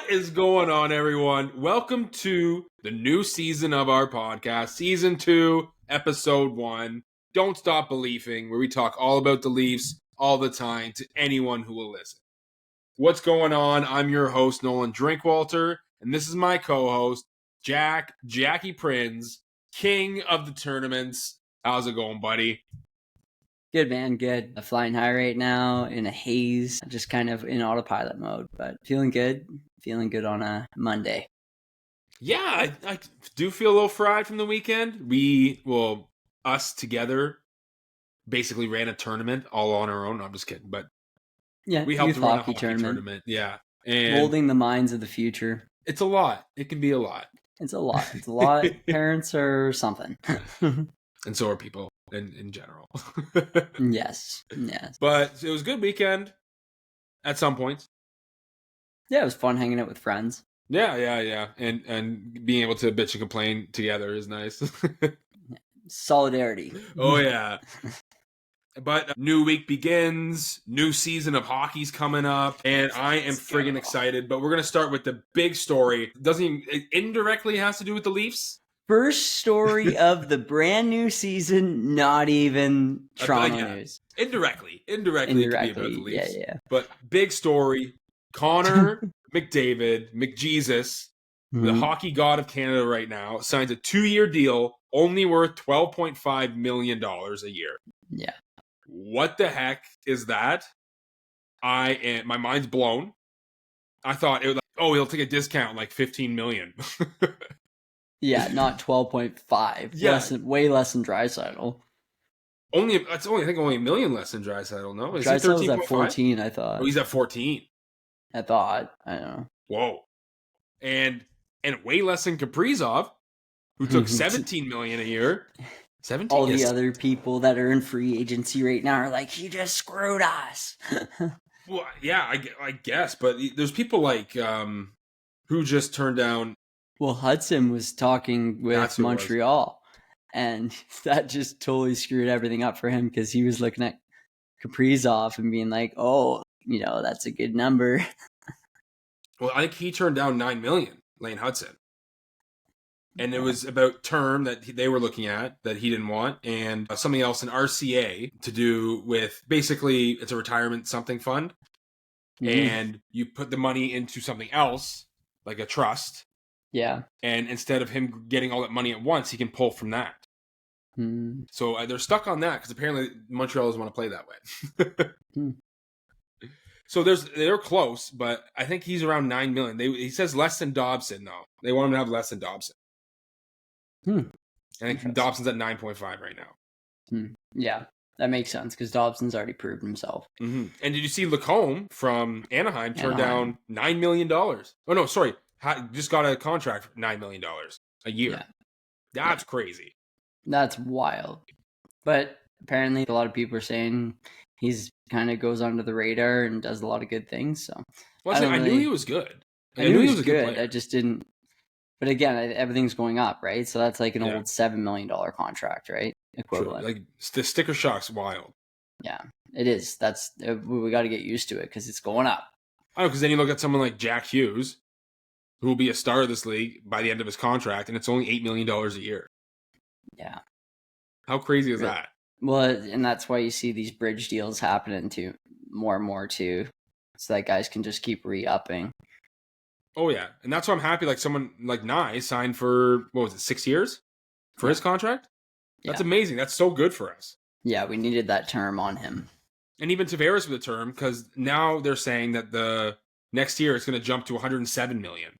What is going on, everyone? Welcome to the new season of our podcast, Season 2, Episode 1, Don't Stop Beleafing, where we talk all about the Leafs all the time to anyone who will listen. What's going on? I'm your host, Nolan Drinkwalter, and this is my co-host, Jackie Prinz, king of the tournaments. How's it going, buddy? Good, man. Good. I'm flying high right now in a haze, just kind of in autopilot mode, but feeling good. Feeling good on a Monday. Yeah, I do feel a little fried from the weekend. Us together basically ran a tournament all on our own. No, I'm just kidding, but Yeah, we helped youth run a hockey tournament. Yeah, and Molding the minds of the future. it's a lot. It can be a lot. It's a lot. It's a lot. Parents are something. And so are people in general. Yes. But it was a good weekend at some points. Yeah, it was fun hanging out with friends. Yeah. And being able to bitch and complain together is nice. Solidarity. Oh, yeah. But new week begins, new season of hockey's coming up, and I am friggin' excited. But we're going to start with the big story. It indirectly has to do with the Leafs. First story of the brand new season, not even Toronto news. Indirectly, it could be about the Leafs. Yeah. But big story, Connor McDavid, McJesus, the hockey god of Canada right now, signs a 2-year deal, only worth $12.5 million a year. Yeah. What the heck is that? My mind's blown. I thought it was he'll take a discount like $15 million. Yeah, not 12.5. Yeah. Way less than Draisaitl. I think only $1 million less than Draisaitl. No, is he Draisaitl's at 14, I thought. Oh, he's at 14. I thought. I don't know. Whoa. And way less than Kaprizov, who took $17 million a year. 17. All the other people that are in free agency right now are like, he just screwed us. Well, yeah, I guess, but there's people like who just turned down. Well, Hudson was talking with Montreal, and that just totally screwed everything up for him because he was looking at Kaprizov and being like, oh, that's a good number. Well, I think he turned down $9 million, Lane Hudson. And it was about term that they were looking at that he didn't want, and something else, an RCA, to do with, basically, it's a retirement something fund, and you put the money into something else, like a trust. Yeah. And instead of him getting all that money at once, he can pull from that. So they're stuck on that because apparently Montreal doesn't want to play that way. So they're close, but I think he's around $9 million. He says less than Dobson, though. They want him to have less than Dobson. I think Dobson's at 9.5 right now. Yeah, that makes sense because Dobson's already proved himself. And did you see Lacombe from Anaheim turned down $9 million? Oh, no, sorry. Just got a contract for $9 million a year. Yeah. That's crazy. That's wild. But apparently a lot of people are saying he's kind of goes under the radar and does a lot of good things. So I knew he was good. I knew he was good. I just didn't. But again, everything's going up, right? So that's like an old $7 million contract, right? Equivalent. True. Like the sticker shock's wild. Yeah, it is. We got to get used to it because it's going up. I know, because then you look at someone like Jack Hughes, who will be a star of this league by the end of his contract, and it's only $8 million a year. Yeah. How crazy is that? Well, and that's why you see these bridge deals happening too, more and more too, so that guys can just keep re-upping. Oh, yeah. And that's why I'm happy, like someone like Nye signed for, 6 years for his contract? That's amazing. That's so good for us. Yeah, we needed that term on him. And even Tavares with the term, because now they're saying that the next year it's going to jump to $107 million,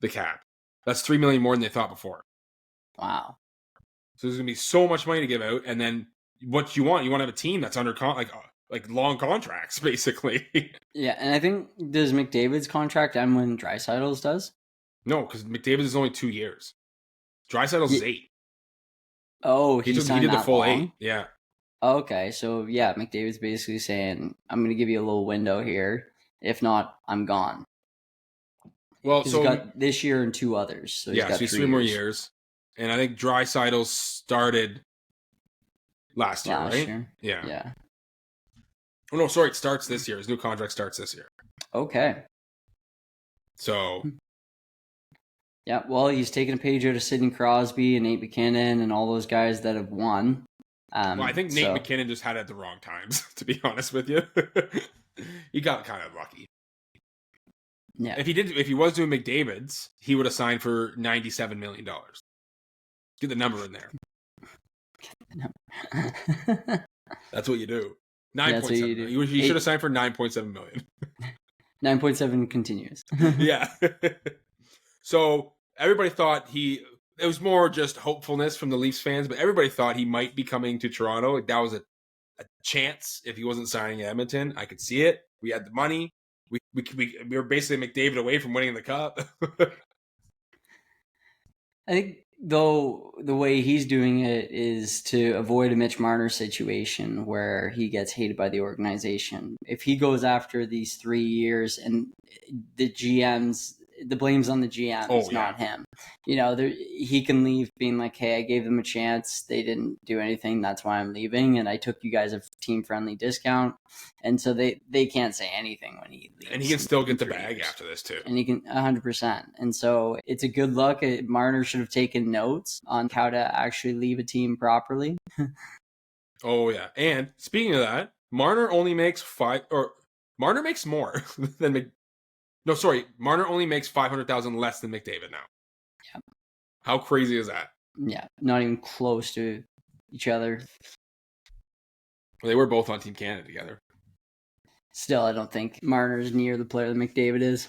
the cap. That's $3 million more than they thought before. Wow. So there's going to be so much money to give out, and then what you want to have a team that's under like long contracts, basically. Yeah, and I think, does McDavid's contract end when Draisaitl's does? No, because McDavid's is only 2 years. Draisaitl's is 8. Oh, he did the full long? 8. Yeah. Okay, so yeah, McDavid's basically saying, I'm going to give you a little window here. If not, I'm gone. Well, so he's got this year and 2 others. So he's 3 more years. And I think Draisaitl started last year, right? Yeah. Oh, no, sorry. It starts this year. His new contract starts this year. Okay. So, yeah, well, he's taken a page out of Sidney Crosby and Nate McKinnon and all those guys that have won. well, I think Nate McKinnon just had it at the wrong times, to be honest with you. He got kind of lucky. Yeah. If he was doing McDavid's, he would have signed for $97 million. Get the number in there. That's what you do. 9.7 million. He should have signed for 9.7 million. 9.7 continues. Yeah. So everybody thought it was more just hopefulness from the Leafs fans, but everybody thought he might be coming to Toronto. Like that was a chance if he wasn't signing at Edmonton. I could see it. We had the money. We were basically McDavid away from winning the cup. I think, though, the way he's doing it is to avoid a Mitch Marner situation where he gets hated by the organization. If he goes after these 3 years and the GMs, the blame's on the GMs, not him. You know, he can leave being like, hey, I gave them a chance. They didn't do anything. That's why I'm leaving. And I took you guys a team-friendly discount. And so they can't say anything when he leaves. And he can still get the bag after this, too. And he can 100%. And so it's a good look. Marner should have taken notes on how to actually leave a team properly. Oh, yeah. And speaking of that, Marner only makes Marner makes more than Marner only makes $500,000 less than McDavid now. Yeah. How crazy is that? Yeah, not even close to each other. Well, they were both on Team Canada together. Still, I don't think Marner's near the player that McDavid is.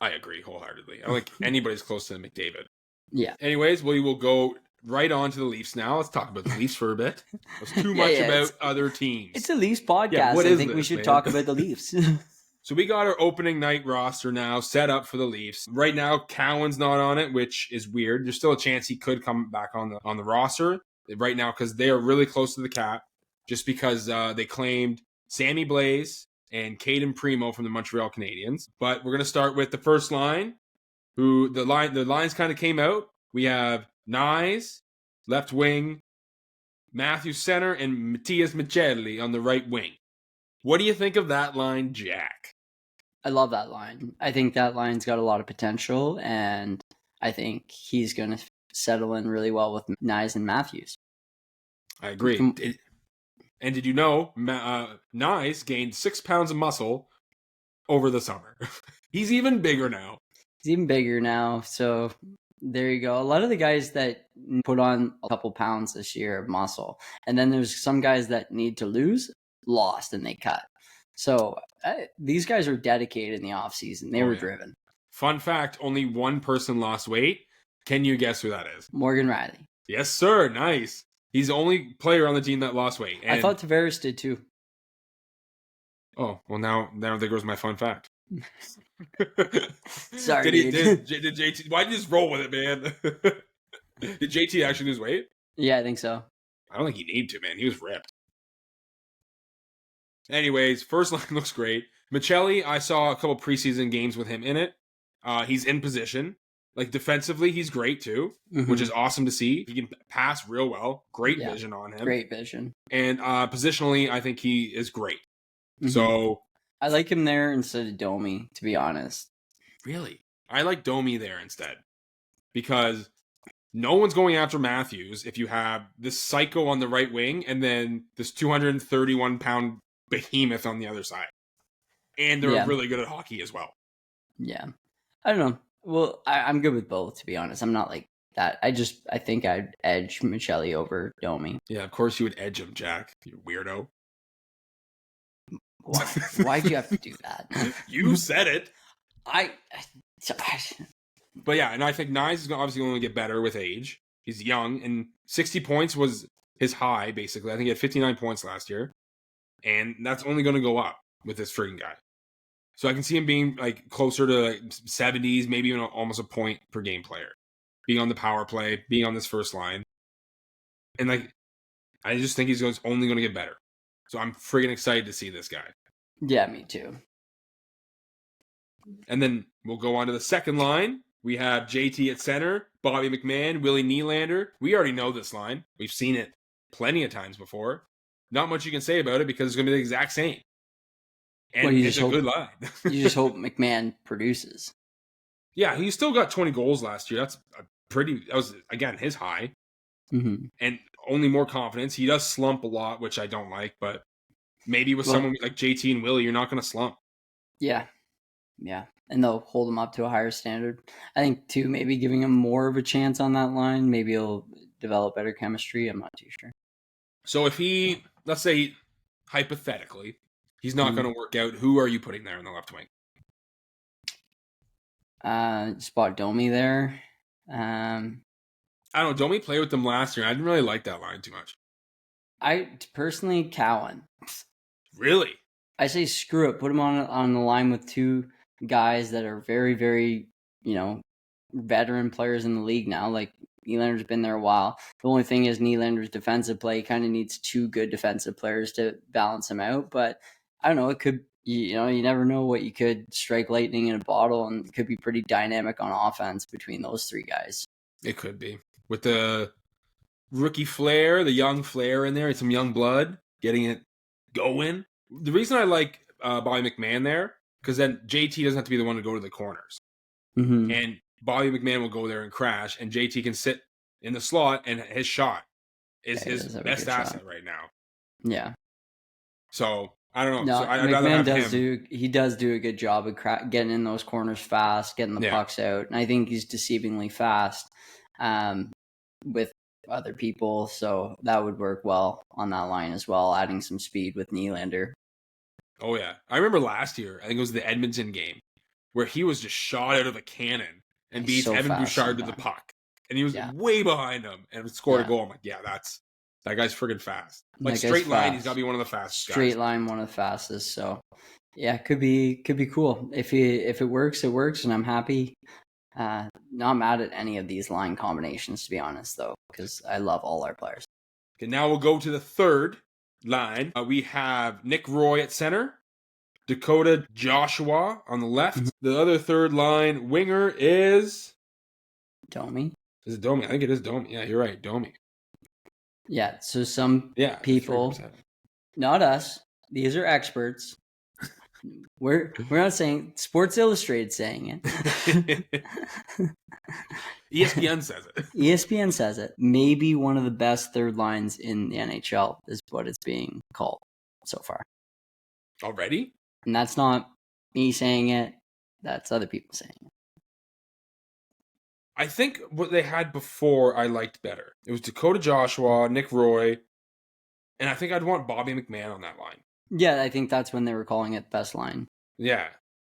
I agree wholeheartedly. I don't think anybody's close to McDavid. Yeah. Anyways, we will go right on to the Leafs now. Let's talk about the Leafs for a bit. There's too much about other teams. It's a Leafs podcast. Yeah, I think we should talk about the Leafs. So we got our opening night roster now set up for the Leafs. Right now, Cowan's not on it, which is weird. There's still a chance he could come back on the roster right now because they are really close to the cap. Just because they claimed Sammy Blais and Caden Primo from the Montreal Canadiens. But we're gonna start with the first line. Who the lines kind of came out. We have Nyes, left wing, Matthews center, and Matthias Michelli on the right wing. What do you think of that line, Jack? I love that line. I think that line's got a lot of potential, and I think he's going to settle in really well with Nyes and Matthews. I agree. And did you know Nyes gained 6 pounds of muscle over the summer? He's even bigger now. So there you go. A lot of the guys that put on a couple pounds this year of muscle, and then there's some guys that need to lose, lost, and they cut. So these guys are dedicated in the offseason. They were driven. Fun fact, only one person lost weight. Can you guess who that is? Morgan Rielly. Yes, sir. Nice. He's the only player on the team that lost weight. And I thought Tavares did too. Oh, well now there goes my fun fact. Sorry, did JT, why'd you just roll with it, man? Did JT actually lose weight? Yeah, I think so. I don't think he needed to, man. He was ripped. Anyways, first line looks great. Michelli, I saw a couple preseason games with him in it. He's in position. Like, defensively, he's great, too, which is awesome to see. He can pass real well. Great vision on him. Great vision. And positionally, I think he is great. So I like him there instead of Domi, to be honest. Really? I like Domi there instead. Because no one's going after Matthews if you have this psycho on the right wing and then this 231-pound behemoth on the other side. And they're really good at hockey as well. Yeah. I don't know. Well, I'm good with both, to be honest. I'm not like that. I think I'd edge Michelli over Domi. Yeah, of course you would edge him, Jack. You weirdo. Why'd you have to do that? You said it. But yeah, and I think Nyes is obviously going to get better with age. He's young, and 60 points was his high, basically. I think he had 59 points last year. And that's only going to go up with this friggin' guy. So I can see him being like closer to like 70s, maybe even almost a point per game player. Being on the power play, being on this first line. And like, I just think he's only going to get better. So I'm friggin' excited to see this guy. Yeah, me too. And then we'll go on to the second line. We have JT at center, Bobby McMahon, Willie Nylander. We already know this line. We've seen it plenty of times before. Not much you can say about it because it's going to be the exact same. And it's a good line. You just hope McMahon produces. Yeah, he still got 20 goals last year. That's that was, again, his high. Mm-hmm. And only more confidence. He does slump a lot, which I don't like, but maybe with someone like JT and Willie, you're not going to slump. Yeah. Yeah. And they'll hold him up to a higher standard. I think, too, maybe giving him more of a chance on that line. Maybe he'll develop better chemistry. I'm not too sure. So if he, let's say, hypothetically, he's not going to work out, who are you putting there in the left wing? Spot Domi there. I don't know. Domi played with them last year. I didn't really like that line too much. I personally, Cowan. Really? I say screw it. Put him on the line with two guys that are very, very, veteran players in the league now. Like, Nylander's been there a while. The only thing is Nylander's defensive play kind of needs two good defensive players to balance him out. But I don't know. It could, you never know what you could strike lightning in a bottle, and it could be pretty dynamic on offense between those three guys. It could be. With the rookie flair, the young flair in there, and some young blood, getting it going. The reason I like Bobby McMahon there, because then JT doesn't have to be the one to go to the corners. Mm-hmm. And Bobby McMahon will go there and crash, and JT can sit in the slot, and his shot is his best asset right now. Yeah. So, I don't know. No, so I'd rather have him. He does do a good job of getting in those corners fast, getting the pucks out. And I think he's deceivingly fast with other people. So that would work well on that line as well, adding some speed with Nylander. Oh, yeah. I remember last year, I think it was the Edmonton game, where he was just shot out of a cannon and beats Evan Bouchard with the puck. And he was way behind him and scored a goal. I'm like, yeah, that guy's friggin' fast. Like, straight line, he's got to be one of the fastest guys. Straight line, one of the fastest. So, yeah, could be cool. If it works, it works, and I'm happy. Not mad at any of these line combinations, to be honest, though, because I love all our players. Okay, now we'll go to the third line. We have Nick Roy at center, Dakota Joshua on the left. Mm-hmm. The other third line winger is Domi. Is it Domi? I think it is Domi. Yeah, you're right, Domi. Yeah, so some people, 3%. Not us, these are experts. We're not saying, Sports Illustrated saying it. ESPN says it. ESPN says it. Maybe one of the best third lines in the NHL is what it's being called so far. Already? And that's not me saying it. That's other people saying it. I think what they had before I liked better. It was Dakota Joshua, Nick Roy, and I think I'd want Bobby McMahon on that line. Yeah, I think that's when they were calling it best line. Yeah.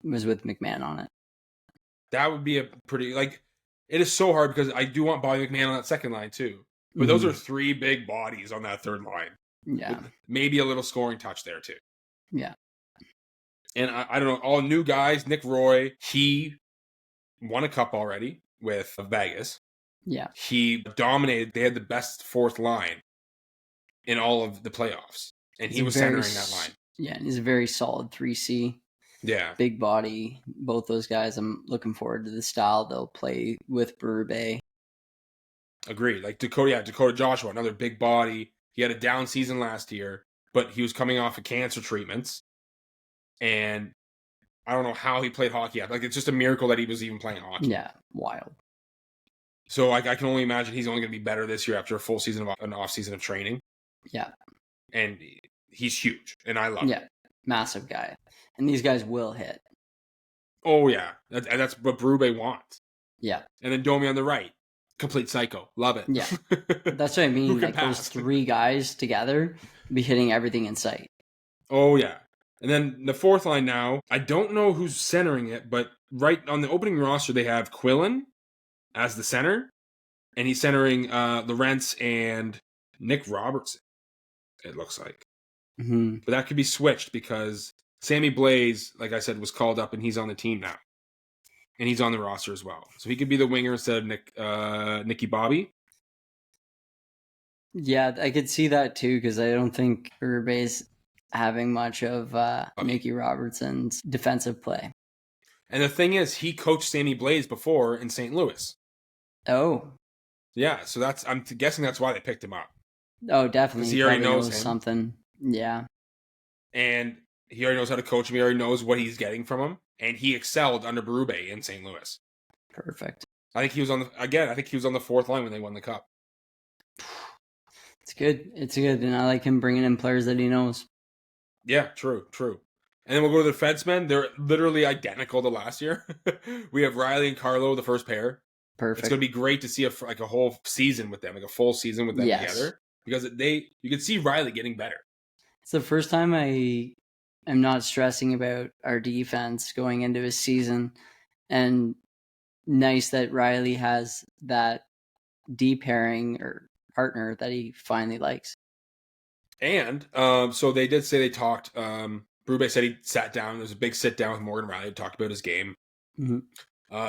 It was with McMahon on it. That would be a pretty, it is so hard because I do want Bobby McMahon on that second line too. But those are three big bodies on that third line. Yeah. With maybe a little scoring touch there too. Yeah. And I don't know, all new guys, Nick Roy, he won a cup already with Vegas. Yeah. He dominated. They had the best fourth line in all of the playoffs. And he was centering that line. Yeah, and he's a very solid 3C. Yeah. Big body. Both those guys, I'm looking forward to the style they'll play with Brewer Bay. Agreed. Like Dakota Joshua, another big body. He had a down season last year, but he was coming off of cancer treatments. And I don't know how he played hockey. Like, it's just a miracle that he was even playing hockey. Yeah, wild. So I can only imagine he's only going to be better this year after a full season of an off season of training. Yeah. And he's huge, and I love him. Yeah, massive guy. And these guys will hit. Oh, yeah. That's what Berube wants. Yeah. And then Domi on the right. Complete psycho. Love it. Yeah. That's what I mean. Like, those three guys together be hitting everything in sight. Oh, yeah. And then the fourth line now, I don't know who's centering it, but right on the opening roster, they have Quillen as the center, and he's centering Lorentz and Nick Robertson, it looks like. Mm-hmm. But that could be switched because Sammy Blaze, like I said, was called up, and he's on the team now. And he's on the roster as well. So he could be the winger instead of Nicky Bobby. Yeah, I could see that too, because I don't think Urbe's having much of Nicky Robertson's defensive play. And the thing is, he coached Sammy Blaze before in St. Louis. Oh. Yeah, so I'm guessing that's why they picked him up. Oh, definitely. Because he already knows him. Something. Yeah. And He already knows how to coach him. He already knows what he's getting from him, and he excelled under Berube in St. Louis. Perfect. I think he was on the fourth line when they won the cup. It's good. It's good, and I like him bringing in players that he knows. Yeah, true. And then we'll go to the defensemen. They're literally identical to last year. We have Riley and Carlo, the first pair. Perfect. It's going to be great to see a whole season with them, like a full season with them together, because you can see Riley getting better. It's the first time I am not stressing about our defense going into a season, and nice that Riley has that deep pairing or partner that he finally likes. And so they did say they talked. Berube said he sat down. There was a big sit down with Morgan Riley, talked about his game,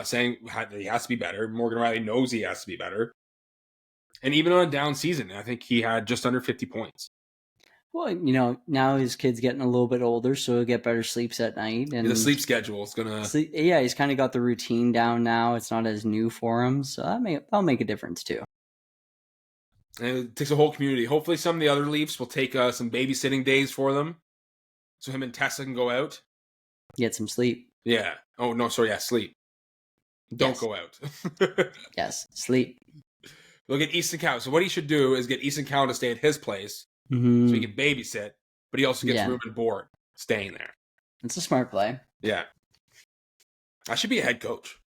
saying he has to be better. Morgan Riley knows he has to be better. And even on a down season, I think he had just under 50 points. Well, now his kid's getting a little bit older, so he'll get better sleeps at night. And the sleep schedule is going to... Yeah, he's kind of got the routine down now. It's not as new for him, so that'll make a difference too. And it takes a whole community. Hopefully some of the other Leafs will take some babysitting days for them, so him and Tessa can go out. Get some sleep. Yeah. Oh, no, sorry, yeah, sleep. Don't go out. Yes, sleep. Look at Easton Cow. So what he should do is get Easton Cow to stay at his place, so he can babysit, but he also gets room and board staying there. It's a smart play. Yeah. I should be a head coach.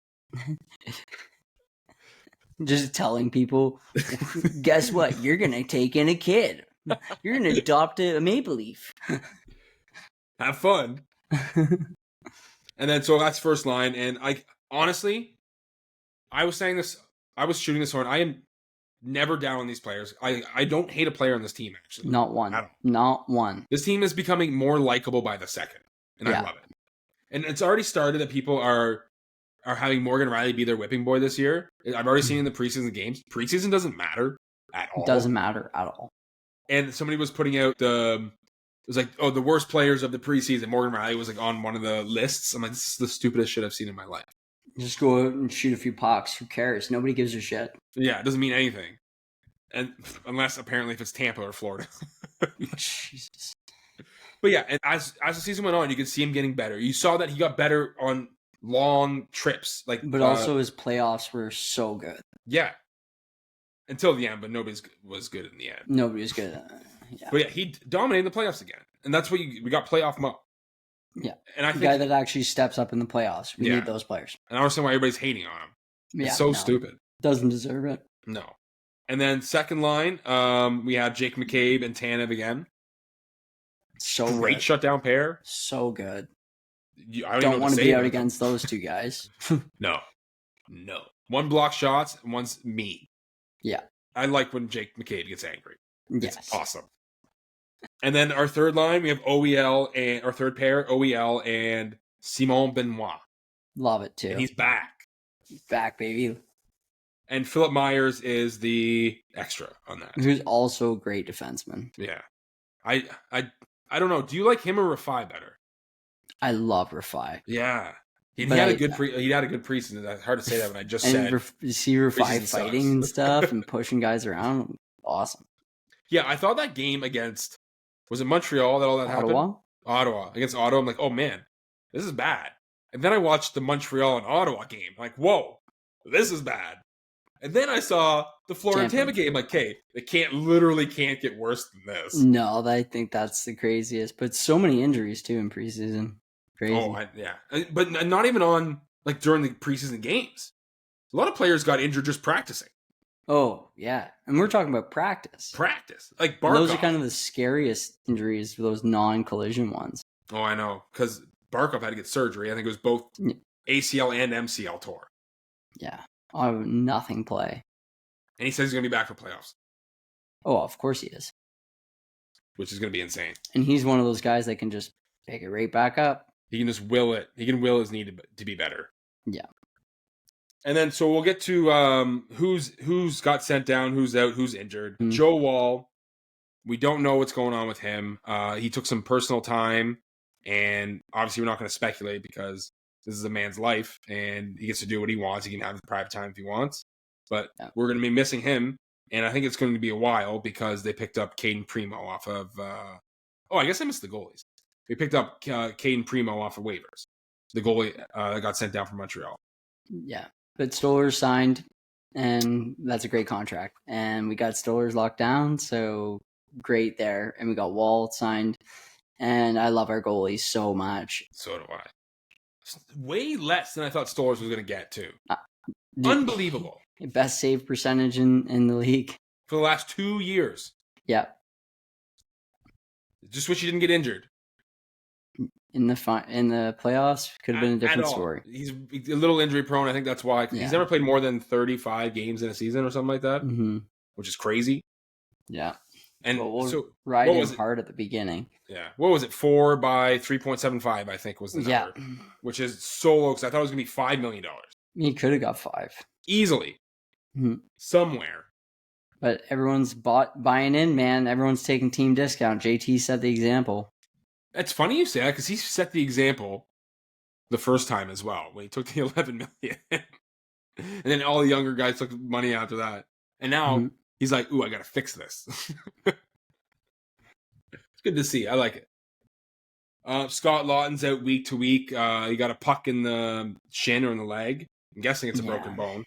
Just telling people, guess what? You're going to take in a kid. You're going to adopt a Maple Leaf. Have fun. And then, so that's first line. And honestly, I was shooting this horn. I am never down on these players. I don't hate a player on this team, actually. Not one. Not one. This team is becoming more likable by the second. And I love it. And it's already started that people are having Morgan Riley be their whipping boy this year. I've already seen in the preseason games. Preseason doesn't matter at all. It doesn't matter at all. And somebody was putting out it was like, the worst players of the preseason. Morgan Riley was like on one of the lists. I'm like, this is the stupidest shit I've seen in my life. Just go out and shoot a few pucks. Who cares? Nobody gives a shit. Yeah, it doesn't mean anything. And unless apparently if it's Tampa or Florida. Jesus. But yeah, and as the season went on, you could see him getting better. You saw that he got better on long trips. But also his playoffs were so good. Yeah. Until the end, but nobody was good in the end. Nobody was good. Yeah. But yeah, he dominated the playoffs again. And that's what we got playoff Mo. Yeah. And I think the guy that actually steps up in the playoffs. We need those players. And I understand why everybody's hating on him. Yeah, it's so stupid. Doesn't deserve it. No. And then second line, we have Jake McCabe and Tanev again. So great good. shutdown pair. So good. I don't want to be out against those two guys. No. One block shots, one's mean. Yeah. I like when Jake McCabe gets angry. Yes. It's awesome. And then our third line, we have OEL and our third pair, OEL and Simon Benoit. Love it too. And he's back. He's back, baby. And Philip Myers is the extra on that. Who's also a great defenseman. Yeah. I don't know. Do you like him or Rafai better? I love Rafai. Yeah. He had a good preseason. It's hard to say that when I just said. You see Rafai fighting and stuff and pushing guys around. Awesome. Yeah, I thought that game against, was it Montreal that all that happened? Ottawa. Against Ottawa. I'm like, oh man, this is bad. And then I watched the Montreal and Ottawa game. I'm like, whoa, this is bad. And then I saw the Florida and Tampa game. I'm like, okay, it literally can't get worse than this. No, I think that's the craziest. But so many injuries too in preseason. Crazy. Oh, yeah. But not even on, during the preseason games. A lot of players got injured just practicing. Oh, yeah. And we're talking about practice. Like Barkov. Those are kind of the scariest injuries, those non-collision ones. Oh, I know. Because Barkov had to get surgery. I think it was both ACL and MCL tore. Yeah. Oh, nothing play. And he says he's going to be back for playoffs. Oh, of course he is. Which is going to be insane. And he's one of those guys that can just pick it right back up. He can just will it. He can will his need to be better. Yeah. And then, so we'll get to who's got sent down, who's out, who's injured. Mm-hmm. Joe Wall, we don't know what's going on with him. He took some personal time, and obviously we're not going to speculate because this is a man's life, and he gets to do what he wants. He can have private time if he wants. But we're going to be missing him, and I think it's going to be a while because they picked up Caden Primo off of... I guess I missed the goalies. We picked up Caden Primo off of waivers, the goalie that got sent down from Montreal. Yeah, but Stolar's signed, and that's a great contract. And we got Stolar's locked down, so great there. And we got Wall signed, and I love our goalies so much. So do I. Way less than I thought Stolar's was going to get, too. Unbelievable. Best save percentage in the league. For the last 2 years. Yeah. Just wish he didn't get injured. In the playoffs, could have been a different story. He's a little injury prone. I think that's why. Yeah. He's never played more than 35 games in a season or something like that, which is crazy. Yeah. And so ride him hard at the beginning. Yeah. What was it? 4 by 3.75, I think was the number. Yeah. Which is so low because I thought it was going to be $5 million. He could have got 5. Easily. Somewhere. But everyone's buying in, man. Everyone's taking team discount. JT set the example. It's funny you say that because he set the example the first time as well when he took the $11 million. And then all the younger guys took money after that. And now he's like, ooh, I got to fix this. It's good to see. I like it. Scott Lawton's out week to week. He got a puck in the shin or in the leg. I'm guessing it's a broken bone.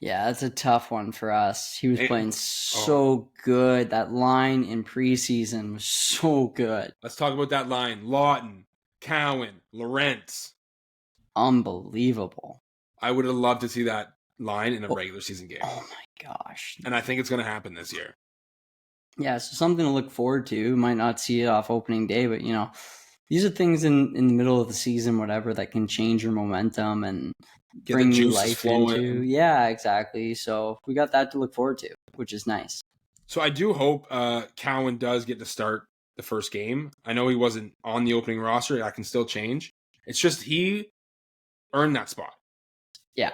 Yeah, that's a tough one for us. He was playing so good. That line in preseason was so good. Let's talk about that line. Lawton, Cowan, Lorentz. Unbelievable. I would have loved to see that line in a regular season game. Oh my gosh. And I think it's going to happen this year. Yeah, so something to look forward to. Might not see it off opening day, but these are things in the middle of the season, whatever, that can change your momentum and bring new life into. Yeah, exactly. So we got that to look forward to, which is nice. So I do hope Cowan does get to start the first game. I know he wasn't on the opening roster. That can still change. It's just he earned that spot. Yeah.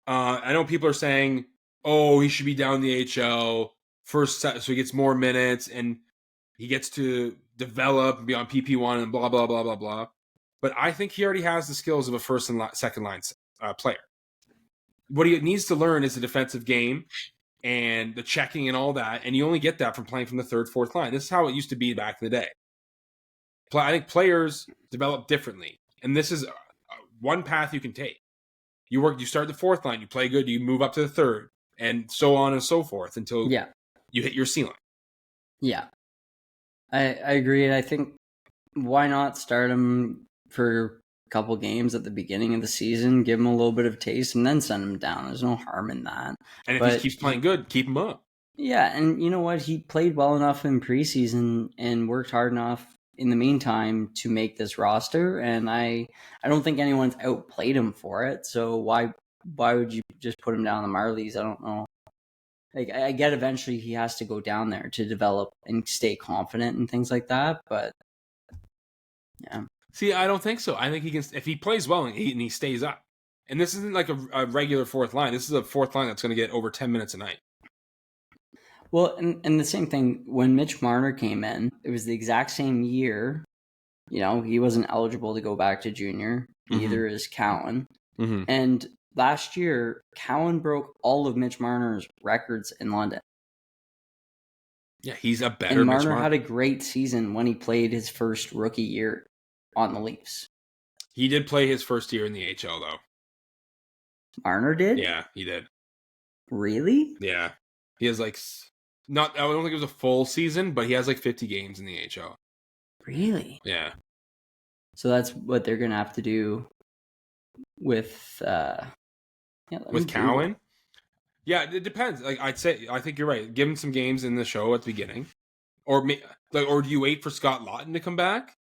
I know people are saying, oh, he should be down in the HL first set, so he gets more minutes and he gets to develop and be on PP1 and blah, blah, blah, blah, blah. But I think he already has the skills of a first and second line player. What he needs to learn is the defensive game and the checking and all that. And you only get that from playing from the third, fourth line. This is how it used to be back in the day. I think players develop differently. And this is one path you can take. You start the fourth line, you play good, you move up to the third, and so on and so forth until you hit your ceiling. Yeah. I agree. And I think why not start him for a couple games at the beginning of the season, give him a little bit of taste, and then send him down. There's no harm in that. And if he keeps playing good, keep him up. Yeah, and you know what? He played well enough in preseason and worked hard enough in the meantime to make this roster, and I don't think anyone's outplayed him for it. So why would you just put him down the Marlies? I don't know. Like, I get eventually he has to go down there to develop and stay confident and things like that, but yeah. See, I don't think so. I think he can, if he plays well and he stays up. And this isn't like a regular fourth line. This is a fourth line that's going to get over 10 minutes a night. Well, and the same thing, when Mitch Marner came in, it was the exact same year. He wasn't eligible to go back to junior. Neither is Cowan. And last year, Cowan broke all of Mitch Marner's records in London. Yeah, he's a better and Mitch Marner had a great season when he played his first rookie year on the Leafs. He did play his first year in the HL, though. Marner did? Yeah, he did. Really? Yeah. He has I don't think it was a full season, but he has 50 games in the HL. Really? Yeah. So that's what they're going to have to do with Cowan? Yeah, it depends. I think you're right. Give him some games in the show at the beginning. Or do you wait for Scott Lawton to come back?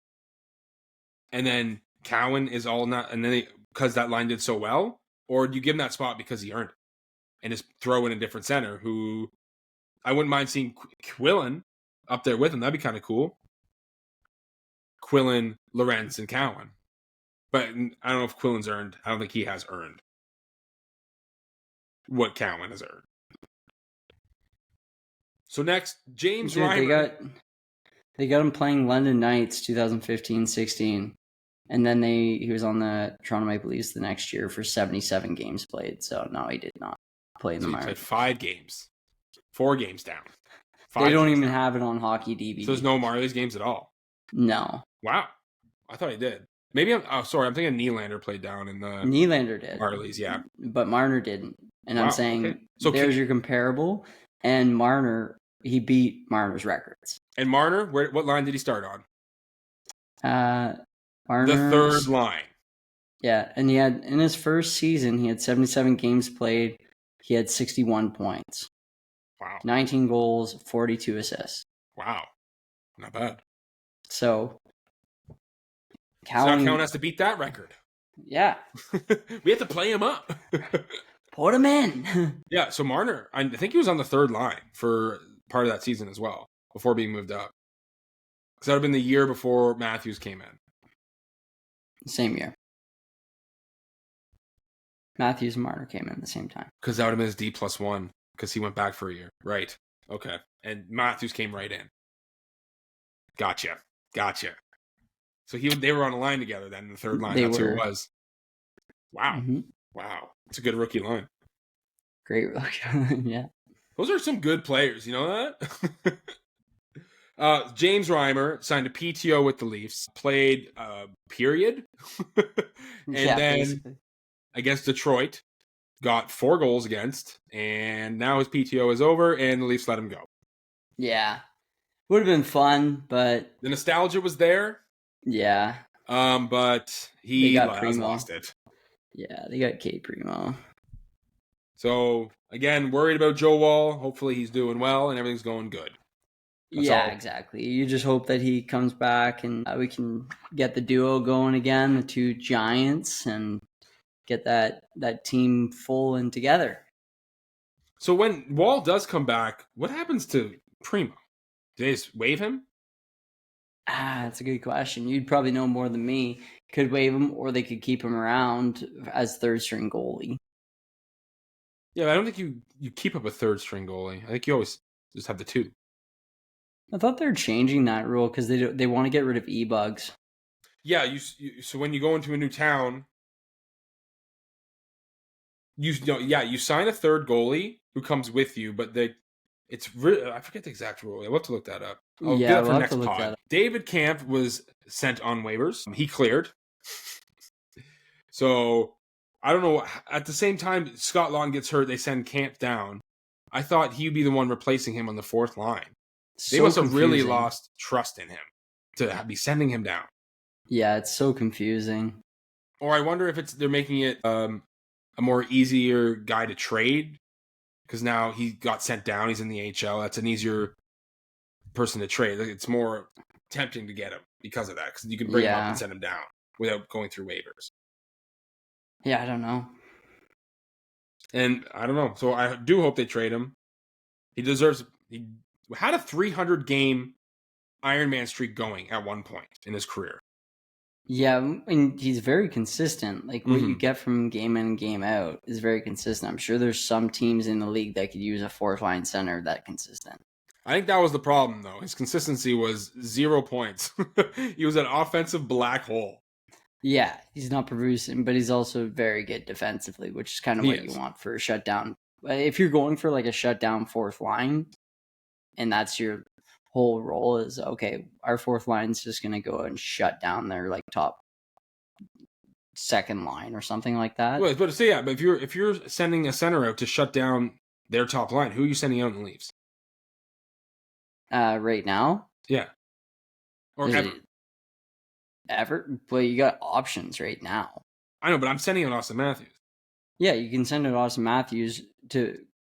And then Cowan is all not, and then because that line did so well? Or do you give him that spot because he earned it? And just throw in a different center who I wouldn't mind seeing Quillen up there with him. That'd be kind of cool. Quillen, Lorentz, and Cowan. But I don't know if Quillen's earned. I don't think he has earned what Cowan has earned. So next, James Reimer. They got him playing London Knights 2015-16. And then he was on the Toronto Maple Leafs the next year for 77 games played. So no, he did not play in the minors. He played 5 games. 4 games down. They don't even have it on Hockey DB. So there's no Marlies games at all? No. Wow. I thought he did. Maybe I'm thinking Nylander played down in the Nylander did. Marlies, yeah. But Marner didn't. And I'm saying okay. So there's your comparable. And Marner, he beat Marner's records. And Marner, what line did he start on? Marner, the third line. Yeah, and he had in his first season, he had 77 games played. He had 61 points. Wow. 19 goals, 42 assists. Wow. Not bad. So not counting us to beat that record. Yeah. We have to play him up. Put him in. Yeah, so Marner, I think he was on the third line for part of that season as well, before being moved up. Because that would have been the year before Matthews came in. Same year. Matthews and Marner came in at the same time. Because that would have been his D+1, because he went back for a year. Right. Okay. And Matthews came right in. Gotcha. So they were on a line together then, in the third line. That's who it was. Wow. Mm-hmm. Wow. It's a good rookie line. Great rookie line, yeah. Those are some good players, you know that? James Reimer signed a PTO with the Leafs, played period. And then basically, against Detroit, got 4 goals against, and now his PTO is over, and the Leafs let him go. Yeah. Would have been fun, but the nostalgia was there. Yeah. But he has lost it. Yeah, they got Kate Primo. So, again, worried about Joe Wall. Hopefully he's doing well and everything's going good. That's all. Exactly. You just hope that he comes back and we can get the duo going again, the two giants, and get that team full and together. So when Wall does come back, what happens to Primo? Do they just waive him? That's a good question. You'd probably know more than me. Could waive him, or they could keep him around as third string goalie. Yeah, I don't think you keep up a third string goalie. I think you always just have the 2. I thought they're changing that rule because they want to get rid of e-bugs. Yeah, so when you go into a new town, you sign a third goalie who comes with you, but it's really, I forget the exact rule. I'll have to look that up. I'll do that for next pod. David Kampf was sent on waivers. He cleared. So I don't know. At the same time, Scott Laughton gets hurt. They send Kampf down. I thought he'd be the one replacing him on the 4th line. They must have really lost trust in him to be sending him down. Yeah, it's so confusing. Or I wonder if they're making it a more easier guy to trade, because now he got sent down. He's in the HL. That's an easier person to trade. It's more tempting to get him because of that, because you can bring him up and send him down without going through waivers. Yeah, I don't know. And I don't know. So I do hope they trade him. He had a 300-game Ironman streak going at one point in his career. Yeah, and he's very consistent. Like, what you get from game in and game out is very consistent. I'm sure there's some teams in the league that could use a 4th-line center that consistent. I think that was the problem, though. His consistency was 0 points. He was an offensive black hole. Yeah, he's not producing, but he's also very good defensively, which is kind of what you want for a shutdown. If you're going for like a shutdown 4th line, and that's your whole role, is okay, our 4th line's just going to go and shut down their like top 2nd line or something like that. Well, but if you're sending a center out to shut down their top line, who are you sending out in the Leafs? Right now? Yeah. Or ever. Ever? But you got options right now. I know, but I'm sending out Austin Matthews. Yeah, you can send out Austin Matthews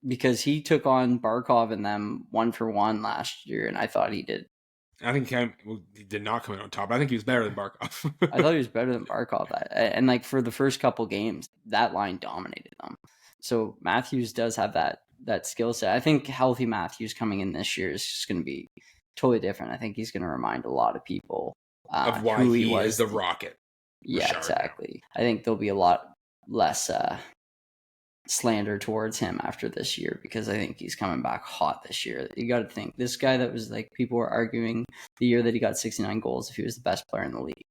because he took on Barkov and them 1-for-1 last year, and I thought he did. I think he did not come in on top. I think he was better than Barkov. I thought he was better than Barkov. And like for the first couple games, that line dominated them. So Matthews does have that skill set. I think healthy Matthews coming in this year is just going to be totally different. I think he's going to remind a lot of people of why he is the Rocket. Yeah, exactly. I think there'll be a lot less slander towards him after this year, because I think he's coming back hot this year. You got to think, this guy that was like, people were arguing the year that he got 69 goals if he was the best player in the league,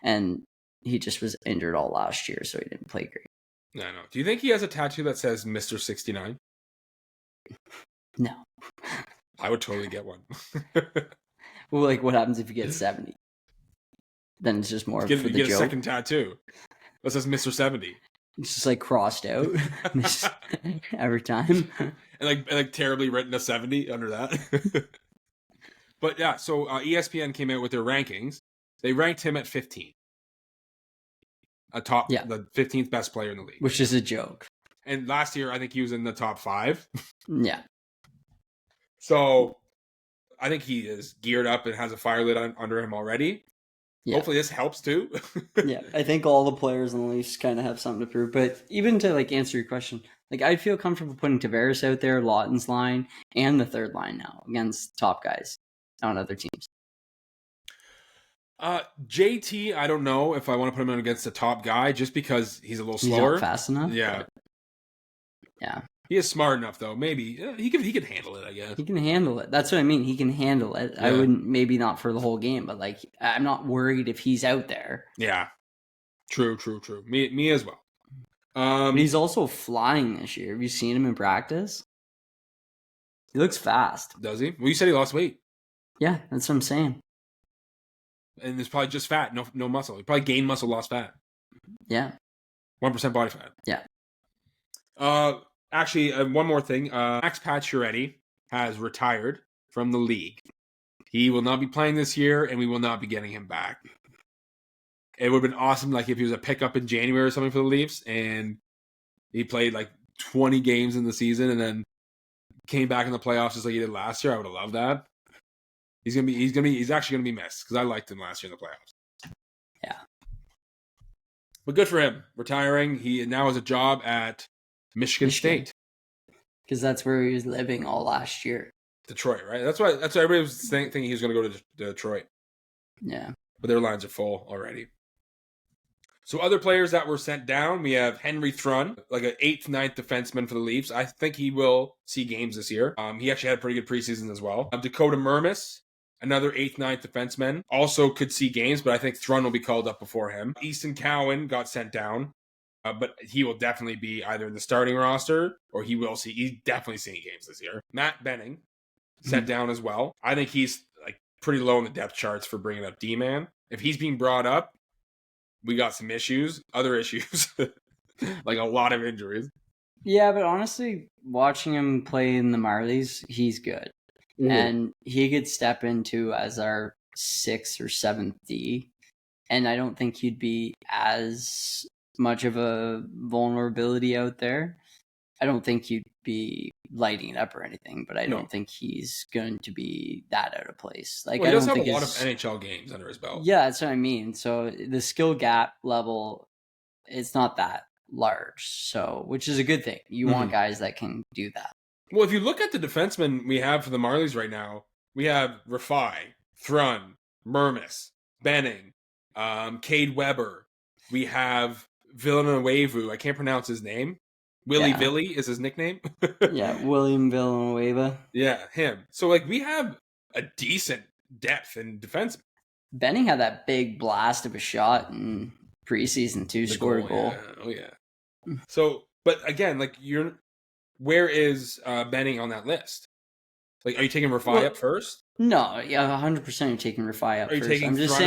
and he just was injured all last year, so he didn't play great. No. Do you think he has a tattoo that says Mr. 69? No. I would totally get one. Well, like, what happens if you get 70? then it's just more for the get joke. a second tattoo. That says Mr. 70. It's just like crossed out every time. and like terribly written a 70 under that. But yeah, so ESPN came out with their rankings. They ranked him at 15. The 15th best player in the league. Which is a joke. And last year, I think he was in the top 5. Yeah. So I think he is geared up and has a fire lit under him already. Yeah. Hopefully this helps too. Yeah, I think all the players in the Leafs kind of have something to prove. But even to like answer your question, like I'd feel comfortable putting Tavares out there, Lawton's line, and the third line now against top guys on other teams. JT, I don't know if I want to put him in against the top guy just because he's a little slower. He's not fast enough. Yeah. Yeah. He is smart enough though. Maybe he could handle it, I guess. He can handle it. That's what I mean. He can handle it. Yeah. I wouldn't, maybe not for the whole game, but like I'm not worried if he's out there. Yeah. True. Me as well. But he's also flying this year. Have you seen him in practice? He looks fast. Does he? Well, you said he lost weight. Yeah, that's what I'm saying. And it's probably just fat, no muscle. He probably gained muscle, lost fat. Yeah. 1% body fat. Yeah. Actually, one more thing. Max Pacioretty has retired from the league. He will not be playing this year, and we will not be getting him back. It would have been awesome, like if he was a pickup in January or something for the Leafs, and he played like 20 games in the season, and then came back in the playoffs just like he did last year. I would have loved that. He's actually gonna be missed because I liked him last year in the playoffs. Yeah. But good for him retiring. He now has a job at Michigan State because that's where he was living all last year. Detroit, right? That's why everybody was thinking he was going to go to Detroit. Yeah, but their lines are full already. So other players that were sent down, we have Henry Thrun, like an 8th, 9th defenseman for the Leafs. I think he will see games this year. He actually had a pretty good preseason as well. Dakota Mermis, another 8th, 9th defenseman, also could see games, but I think Thrun will be called up before him. Easton Cowan got sent down, but he will definitely be either in the starting roster or he's definitely seeing games this year. Matt Benning sent down as well. I think he's like pretty low in the depth charts for bringing up D-man. If he's being brought up, we got some other issues, like a lot of injuries. Yeah, but honestly, watching him play in the Marlies, he's good. Mm. And he could step into as our 6th or 7th D. And I don't think he'd be as much of a vulnerability out there. I don't think he'd be lighting it up or anything, but I don't think he's going to be that out of place. Like, he does have a lot of NHL games under his belt. Yeah, that's what I mean. So the skill gap level, it's not that large. So, which is a good thing. You want guys that can do that. Well, if you look at the defensemen we have for the Marlies right now, we have Rafai, Thrun, Mermis, Benning, Cade Weber. We have Villanueva. I can't pronounce his name. Villy is his nickname. Yeah, William Villanueva. Yeah, him. So, like, we have a decent depth in defense. Benning had that big blast of a shot in preseason too, scored a goal. Yeah. Oh, yeah. So, but again, like, where is Benning on that list? Like, are you taking Rafai up first? No, yeah, 100% you're taking Rafai up first. Are you taking I'm just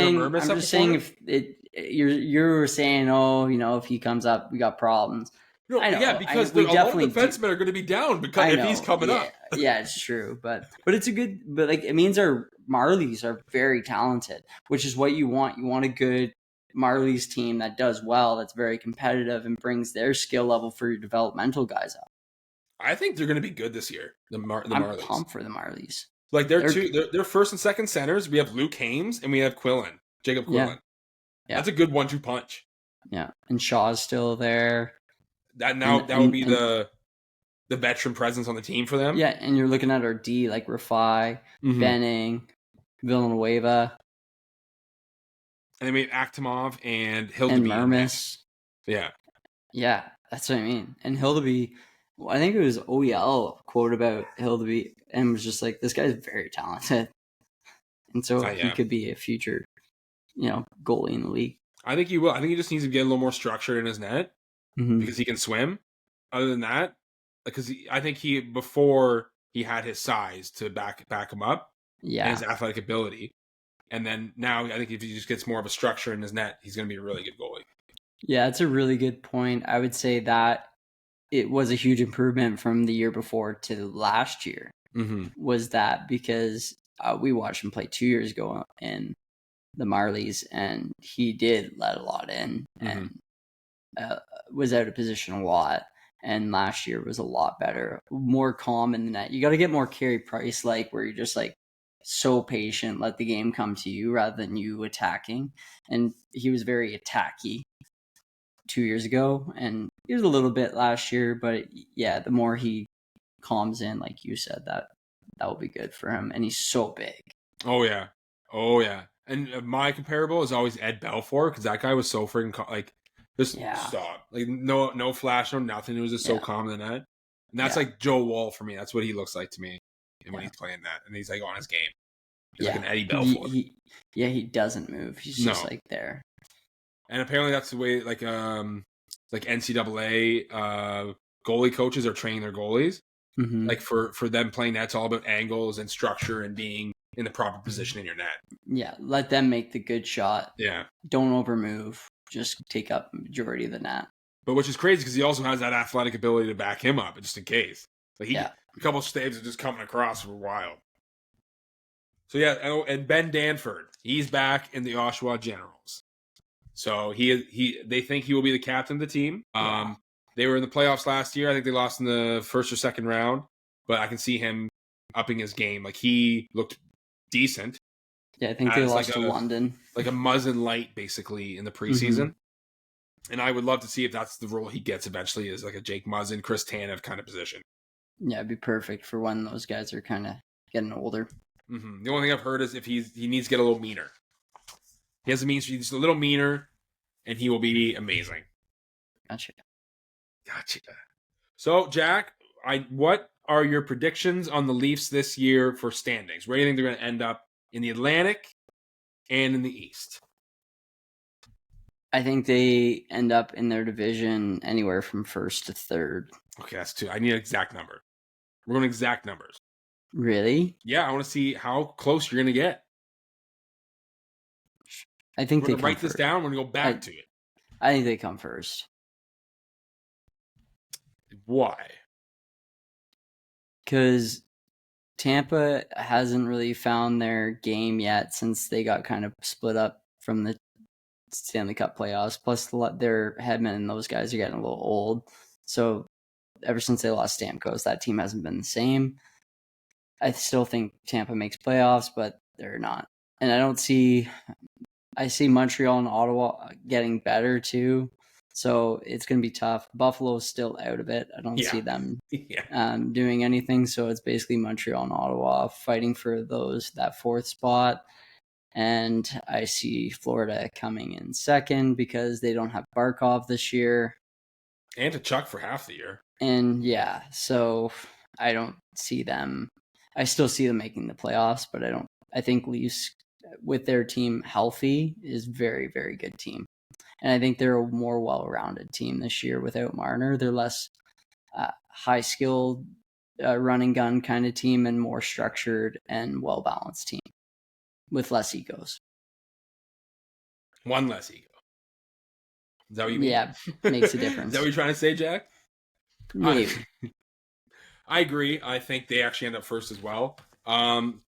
saying if you're saying, oh, if he comes up, we got problems. No, yeah, because a lot of defensemen are going to be down because if he's coming up. Yeah, it's true, but it's a good. But like it means our Marlies are very talented, which is what you want. You want a good Marlies team that does well, that's very competitive, and brings their skill level for your developmental guys up. I think they're going to be good this year. The Marlies. I'm pumped for the Marlies. Like they're first and second centers. We have Luke Hames and we have Jacob Quillen. Yeah. That's a good 1-2 punch. Yeah, and Shaw's still there. That would be the veteran presence on the team for them. Yeah, and you're looking at our D like Rafai, Benning, Villanueva. And then we have Akhtamov and Hildeby. And Mermis. Yeah. Yeah, that's what I mean. And Hildeby, I think it was OEL quote about Hildeby and was just like, this guy's very talented. And so he could be a future, goalie in the league. I think he will. I think he just needs to get a little more structured in his net. Because he can swim. Other than that, because I think before he had his size to back him up, and his athletic ability. And then now I think if he just gets more of a structure in his net, he's going to be a really good goalie. Yeah, it's a really good point. I would say that it was a huge improvement from the year before to last year. Was that because we watched him play 2 years ago in the Marlies, and he did let a lot in and was out of position a lot. And last year was a lot better, more calm in the net. You got to get more Carey Price, like where you're just like so patient, let the game come to you rather than you attacking. And he was very attacky 2 years ago, and he was a little bit last year. But yeah, the more he calms in, like you said, that will be good for him. And he's so big. Oh yeah. And my comparable is always Ed Belfour, because that guy was so freaking like just stop, like no flash, no nothing. It was just so calm in the net, and that's like Joe Wall for me. That's what he looks like to me, and when he's playing that, and he's like on his game. He's like an Eddie Belfour. He doesn't move. He's just like there. And apparently that's the way like NCAA goalie coaches are training their goalies. Like for them playing that's all about angles and structure and being in the proper position in your net. Yeah, let them make the good shot. Yeah. Don't overmove. Just take up majority of the net. But which is crazy because he also has that athletic ability to back him up just in case. Like a couple of staves are just coming across were wild. So yeah, and Ben Danford, he's back in the Oshawa Generals. So they think he will be the captain of the team. They were in the playoffs last year. I think they lost in the first or second round, but I can see him upping his game. Like he looked decent. Yeah, I think they lost to London. Like a Muzzin light, basically, in the preseason. And I would love to see if that's the role he gets eventually, is like a Jake Muzzin, Chris Tanev kind of position. Yeah, it'd be perfect for when those guys are kind of getting older. The only thing I've heard is if he needs to get a little meaner. He has a mean, he's a little meaner, and he will be amazing. Gotcha. So, Jack, what are your predictions on the Leafs this year for standings? Where do you think they're going to end up in the Atlantic and in the East? I think they end up in their division anywhere from first to third. Okay, that's two. I need an exact number. We're going exact numbers. Really? Yeah, I want to see how close you're going to get. I think we're going to write this down. We're going to go back to it. I think they come first. Why? Because Tampa hasn't really found their game yet since they got kind of split up from the Stanley Cup playoffs. Plus, their Hedman and those guys are getting a little old. So, ever since they lost Stamkos, that team hasn't been the same. I still think Tampa makes playoffs, but they're not. And I see Montreal and Ottawa getting better too. So it's going to be tough. Buffalo's still out of it. I don't see them doing anything. So it's basically Montreal and Ottawa fighting for that fourth spot. And I see Florida coming in second because they don't have Barkov this year. And to Chuck for half the year. And so I don't see them. I still see them making the playoffs, but I think Leafs with their team healthy is very, very good team. And I think they're a more well-rounded team this year without Marner. They're less high-skilled running gun kind of team and more structured and well-balanced team with less egos. One less ego. Is that what you mean? Yeah, makes a difference. Is that what you're trying to say, Jack? Maybe. I agree. I think they actually end up first as well.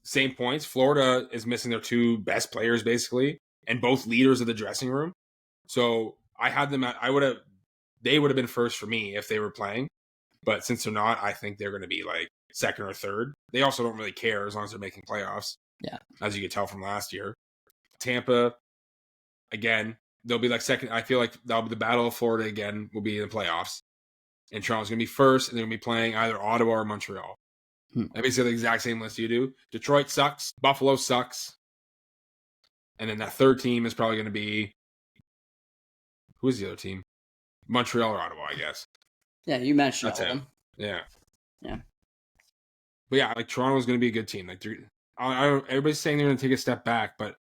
Same points. Florida is missing their two best players, basically, and both leaders of the dressing room. So I had them they would have been first for me if they were playing. But since they're not, I think they're going to be like second or third. They also don't really care as long as they're making playoffs. Yeah. As you could tell from last year. Tampa, again, they'll be like second. I feel like that'll be the Battle of Florida again, will be in the playoffs. And Toronto's going to be first, and they're going to be playing either Ottawa or Montreal. I basically have the exact same list you do. Detroit sucks. Buffalo sucks. And then that third team is probably going to be... Who is the other team? Montreal or Ottawa, I guess. Yeah, you mentioned all of them. Yeah. Yeah. But yeah, like Toronto's going to be a good team. Like everybody's saying they're going to take a step back, but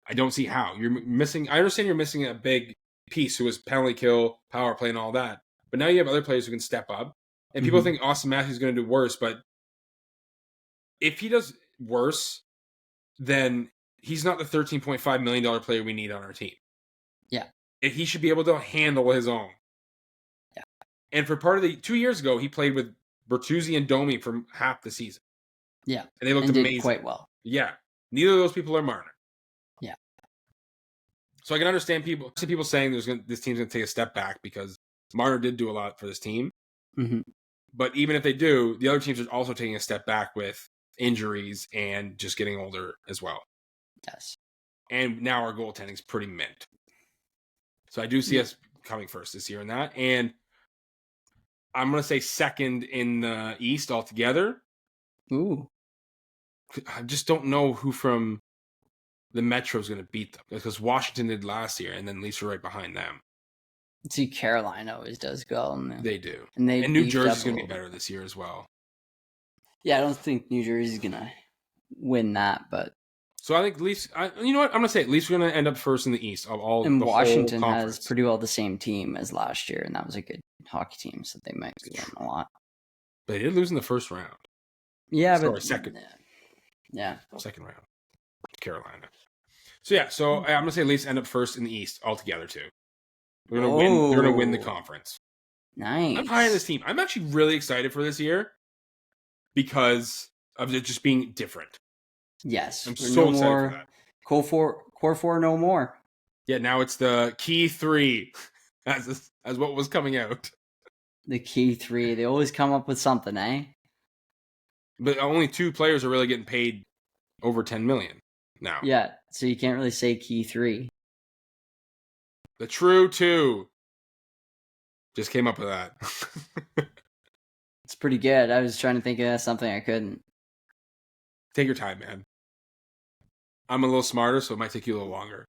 I don't see how. You're missing... I understand you're missing a big piece who was penalty kill, power play, and all that. But now you have other players who can step up. And people think Austin Matthews is going to do worse, but if he does worse, then he's not the $13.5 million player we need on our team. Yeah. He should be able to handle his own. Yeah. And for part of 2 years ago, he played with Bertuzzi and Domi for half the season. Yeah. And they looked and amazing. Did quite well. Yeah. Neither of those people are Marner. Yeah. So I can understand people saying this team's going to take a step back because Marner did do a lot for this team. Mm-hmm. But even if they do, the other teams are also taking a step back with injuries and just getting older as well. Yes. And now our goaltending is pretty mint. So I do see us coming first this year in that. And I'm going to say second in the East altogether. Ooh. I just don't know who from the Metro is going to beat them. Because Washington did last year, and then Leafs are right behind them. See, Carolina always does go. They do. And New Jersey's going to be better this year as well. Yeah, I don't think New Jersey's going to win that, but... So I think Leafs... you know what? I'm going to say Leafs are going to end up first in the East of all. And Washington has pretty well the same team as last year, and that was a good hockey team, so they might be winning a lot. But they did lose in the first round. Yeah, but... second. Yeah. Second round. Carolina. So I'm going to say Leafs end up first in the East altogether, too. They're going to win. They're going to win the conference. Nice. I'm high on this team. I'm actually really excited for this year because of it just being different. Yes. I'm so excited for that. Core 4 no more. Yeah, now it's the Key 3 as what was coming out. The Key 3. They always come up with something, eh? But only 2 players are really getting paid over $10 million now. Yeah, so you can't really say Key 3. The True 2. Just came up with that. It's pretty good. I was trying to think of something I couldn't. Take your time, man. I'm a little smarter, so it might take you a little longer.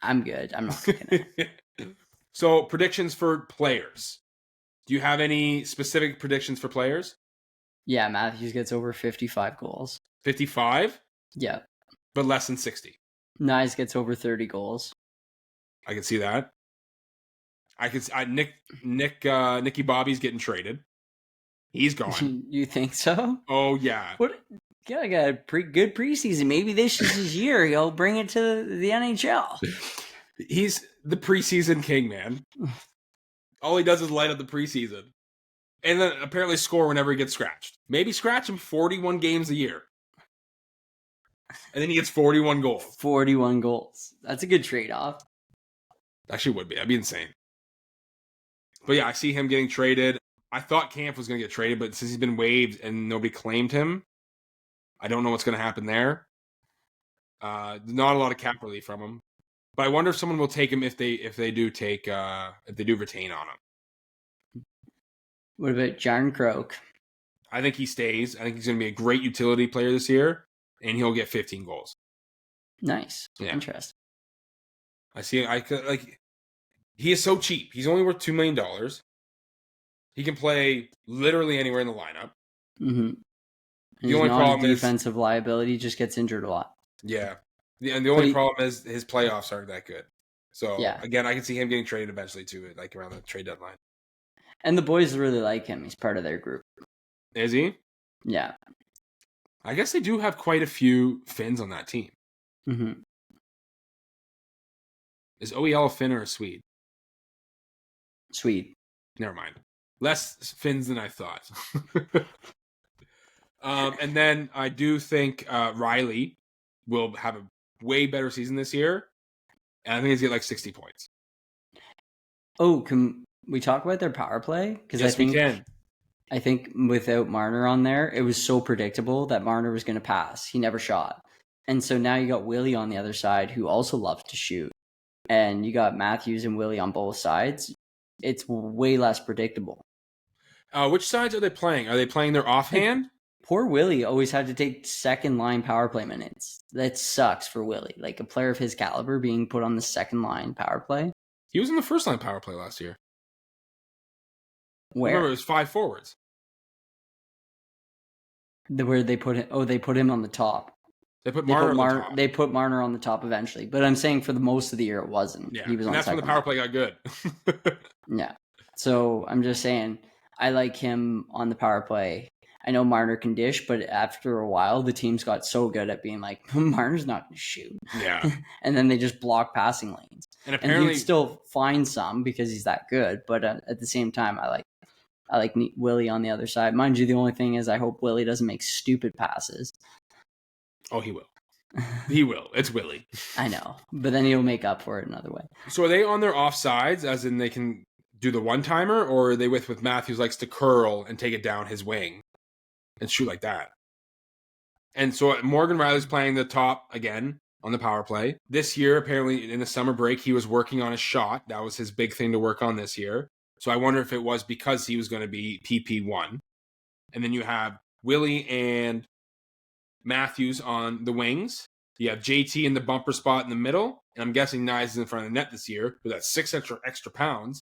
I'm good. I'm not thinking it. So, predictions for players. Do you have any specific predictions for players? Yeah, Matthews gets over 55 goals. 55? Yeah. But less than 60. Nyes gets over 30 goals. I can see that. Nicky Bobby's getting traded. He's gone. You think so? Oh, yeah. What? Yeah, I got a good preseason. Maybe this is his year. He'll bring it to the NHL. He's the preseason king, man. All he does is light up the preseason. And then apparently score whenever he gets scratched. Maybe scratch him 41 games a year. And then he gets 41 goals. 41 goals. That's a good trade-off. Actually would be. That'd be insane. But yeah, I see him getting traded. I thought Camp was going to get traded, but since he's been waived and nobody claimed him, I don't know what's going to happen there. Not a lot of cap relief from him. But I wonder if someone will take him if they do retain on him. What about Jarn Croak? I think he stays. I think he's going to be a great utility player this year, and he'll get 15 goals. Nice. Yeah. Interesting. I see. He is so cheap. He's only worth $2 million. He can play literally anywhere in the lineup. Mm-hmm. The only problem is defensive liability. Just gets injured a lot. Yeah. And the only problem is his playoffs aren't that good. So, again, I can see him getting traded eventually too, like around the trade deadline. And the boys really like him. He's part of their group. Is he? Yeah. I guess they do have quite a few Finns on that team. Mm-hmm. Is OEL a Finn or a Swede? Swede. Never mind. Less Finns than I thought. And then I do think Riley will have a way better season this year. And I think he's get like 60 points. Oh, can we talk about their power play? Because yes, we can. I think without Marner on there, it was so predictable that Marner was going to pass. He never shot. And so now you got Willie on the other side who also loves to shoot. And you got Matthews and Willie on both sides. It's way less predictable. Which sides are they playing? Are they playing their offhand? Poor Willie always had to take second line power play minutes. That sucks for Willie. Like a player of his caliber being put on the second line power play. He was in the first line power play last year. Where? Remember, it was 5 forwards. Where they put him? Oh, they put him on the top. They put Marner on the top. They put Marner on the top eventually. But I'm saying for the most of the year, it wasn't. Yeah, he was on that's when the power play got good. Yeah. So I'm just saying, I like him on the power play. I know Marner can dish, but after a while, the teams got so good at being like, Marner's not going to shoot. Yeah. And then they just block passing lanes. And apparently, he'd still find some because he's that good. But at the same time, I like Willie on the other side. Mind you, the only thing is I hope Willie doesn't make stupid passes. Oh, he will. He will. It's Willie. I know. But then he'll make up for it another way. So are they on their offsides, as in they can do the one-timer, or are they with Matthews likes to curl and take it down his wing and shoot like that? And so Morgan Riley's playing the top again on the power play. This year, apparently in the summer break, he was working on his shot. That was his big thing to work on this year. So I wonder if it was because he was going to be PP1. And then you have Willie and Matthews on the wings. You have JT in the bumper spot in the middle. And I'm guessing Nyes is in front of the net this year with that 6 extra pounds.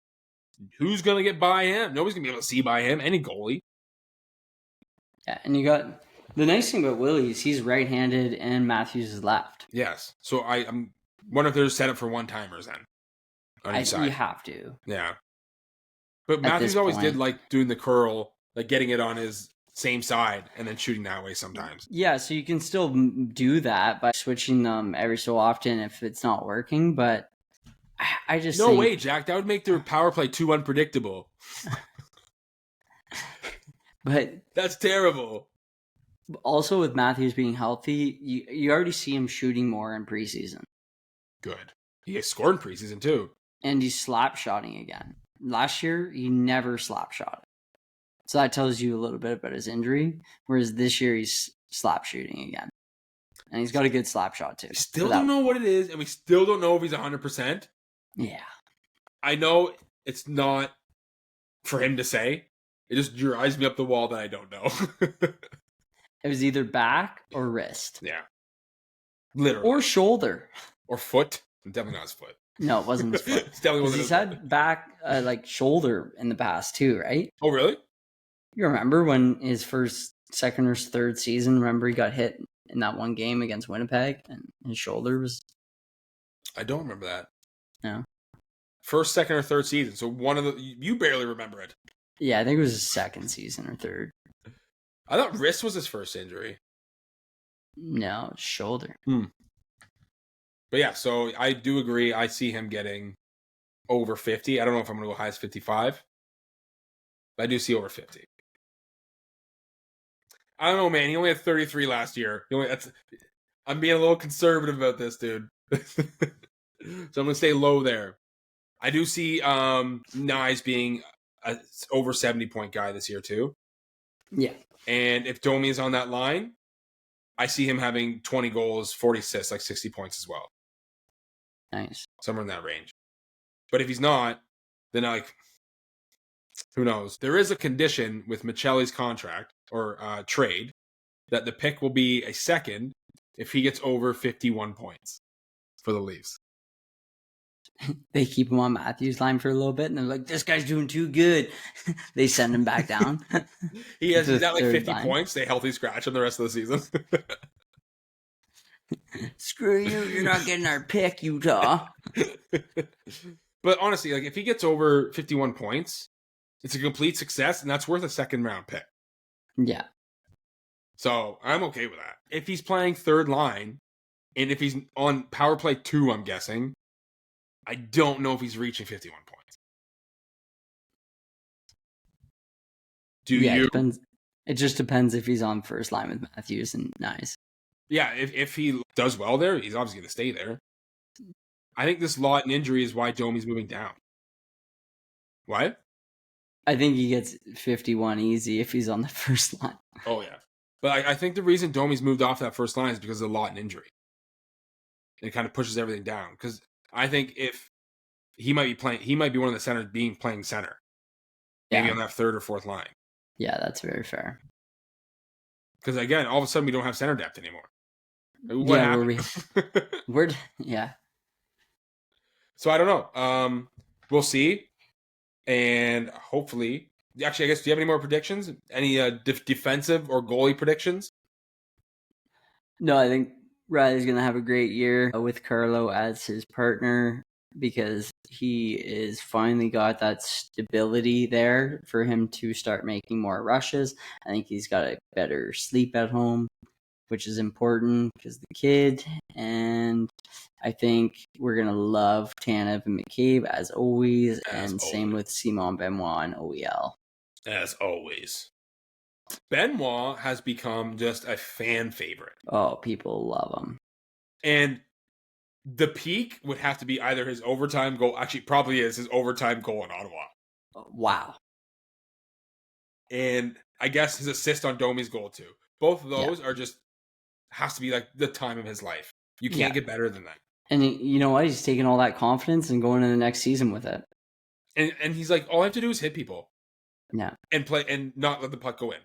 Who's going to get by him? Nobody's going to be able to see by him. Any goalie. Yeah, and you got... The nice thing about Willie is he's right-handed and Matthews is left. Yes. So I'm wonder if there's set up for one-timers then. On each side. You have to. Yeah. But Matthews always did like doing the curl, like getting it on his same side and then shooting that way sometimes. Yeah, so you can still do that by switching them every so often if it's not working, but I just No way, Jack. That would make their power play too unpredictable. But that's terrible. Also, with Matthews being healthy, you already see him shooting more in preseason. Good. He scored in preseason too. And he's slap shotting again. Last year, he never slap shot. So that tells you a little bit about his injury. Whereas this year, he's slap shooting again. And he's got a good slap shot too. We still don't know what it is, and we still don't know if he's 100%. Yeah. I know it's not for him to say. It just drives me up the wall that I don't know. It was either back or wrist. Yeah. Literally. Or shoulder. Or foot. Definitely not his foot. No, it wasn't his foot. He's had back, shoulder in the past too, right? Oh, really? You remember when his second or third season, remember he got hit in that one game against Winnipeg and his shoulder was... I don't remember that. No. First, second, or third season. So one of the... You barely remember it. Yeah, I think it was his second season or third. I thought wrist was his first injury. No, shoulder. But yeah, so I do agree. I see him getting over 50. I don't know if I'm going to go high as 55. But I do see over 50. I don't know, man. He only had 33 last year. I'm being a little conservative about this, dude. So I'm going to stay low there. I do see Nyes being a over 70-point guy this year, too. Yeah. And if Domi is on that line, I see him having 20 goals, 40 assists, like 60 points as well. Nice. Somewhere in that range. But if he's not, then who knows? There is a condition with Michelli's contract or trade that the pick will be a second if he gets over 51 points for the Leafs. They keep him on Matthews' line for a little bit, and they're like, this guy's doing too good. They send him back down. He's got like 50 points. They healthy scratch him the rest of the season. Screw you. You're not getting our pick, Utah. But honestly, like if he gets over 51 points, it's a complete success, and that's worth a second-round pick. Yeah. So I'm okay with that. If he's playing third line, and if he's on power play 2, I'm guessing, I don't know if he's reaching 51 points. It depends. It just depends if he's on first line with Matthews and Nyes. Yeah, if he does well there, he's obviously going to stay there. I think this lot and injury is why Domi's moving down. What? I think he gets 51 easy if he's on the first line. Oh, yeah. But I think the reason Domi's moved off that first line is because of the lot and injury. It kind of pushes everything down. Because I think if he might be one of the centers playing center. Maybe on that third or fourth line. Yeah, that's very fair. Because again, all of a sudden we don't have center depth anymore. What happened? Yeah. So I don't know. We'll see. And hopefully, actually, I guess, do you have any more predictions? Any defensive or goalie predictions? No, I think Riley's going to have a great year with Carlo as his partner because he is finally got that stability there for him to start making more rushes. I think he's got a better sleep at home, which is important because the kid. And I think we're going to love Tanev and McCabe as always. Same with Simon Benoit and OEL. As always. Benoit has become just a fan favorite. Oh, people love him. And the peak would have to be either his overtime goal. Actually, probably is his overtime goal in Ottawa. Wow. And I guess his assist on Domi's goal too. Both of those are just has to be like the time of his life. You can't get better than that. And you know what? He's taking all that confidence and going into the next season with it. And he's like, all I have to do is hit people. Yeah. And play and not let the puck go in.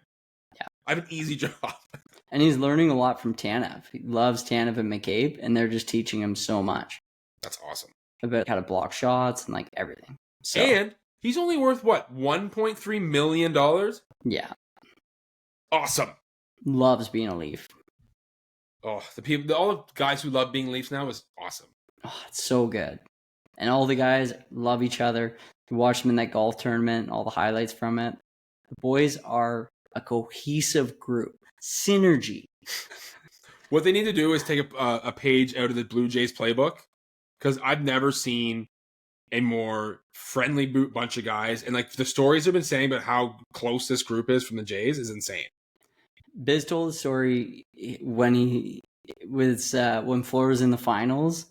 Yeah. I have an easy job. And he's learning a lot from Tanev. He loves Tanev and McCabe, and they're just teaching him so much. That's awesome. About how to block shots and like everything. So, and he's only worth what, $1.3 million? Yeah. Awesome. Loves being a Leaf. Oh, all the guys who love being Leafs now is awesome. Oh, it's so good. And all the guys love each other. You watch them in that golf tournament, all the highlights from it. The boys are a cohesive group. Synergy. What they need to do is take a page out of the Blue Jays playbook, because I've never seen a more friendly bunch of guys. And like the stories have been saying about how close this group is from the Jays is insane. Biz told a story when when Fleur was in the finals.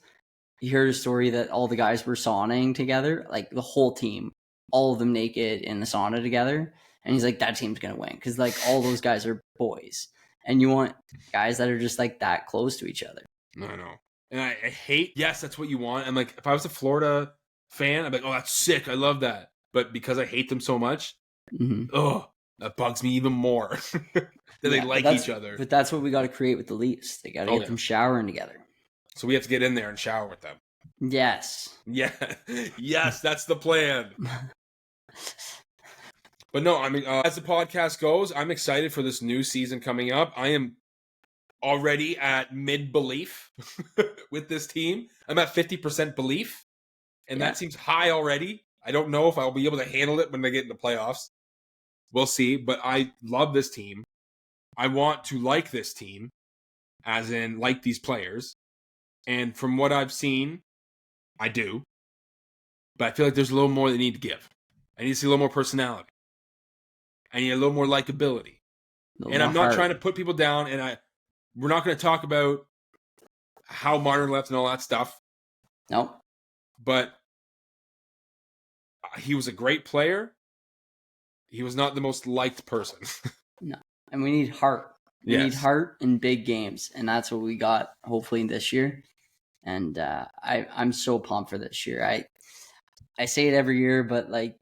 He heard a story that all the guys were sauning together, like the whole team, all of them naked in the sauna together. And he's like, that team's going to win because like all those guys are boys. And you want guys that are just like that close to each other. I know. And I hate, yes, that's what you want. I'm like, if I was a Florida fan, I'm like, oh, that's sick. I love that. But because I hate them so much, that bugs me even more. that they like each other. But that's what we got to create with the Leafs. They got to get them showering together. So we have to get in there and shower with them. Yes. Yeah. Yes, that's the plan. But no, I mean, as the podcast goes, I'm excited for this new season coming up. I am already at mid-belief with this team. I'm at 50% belief, and that seems high already. I don't know if I'll be able to handle it when they get into playoffs. We'll see, but I love this team. I want to like this team, as in like these players. And from what I've seen, I do. But I feel like there's a little more they need to give. I need to see a little more personality. I need a little more likability. And I'm not trying to put people down, and we're not going to talk about how Marner left and all that stuff. No. But he was a great player. He was not the most liked person. No. And we need heart. We need heart in big games, and that's what we got hopefully this year. And I'm so pumped for this year. I say it every year, but like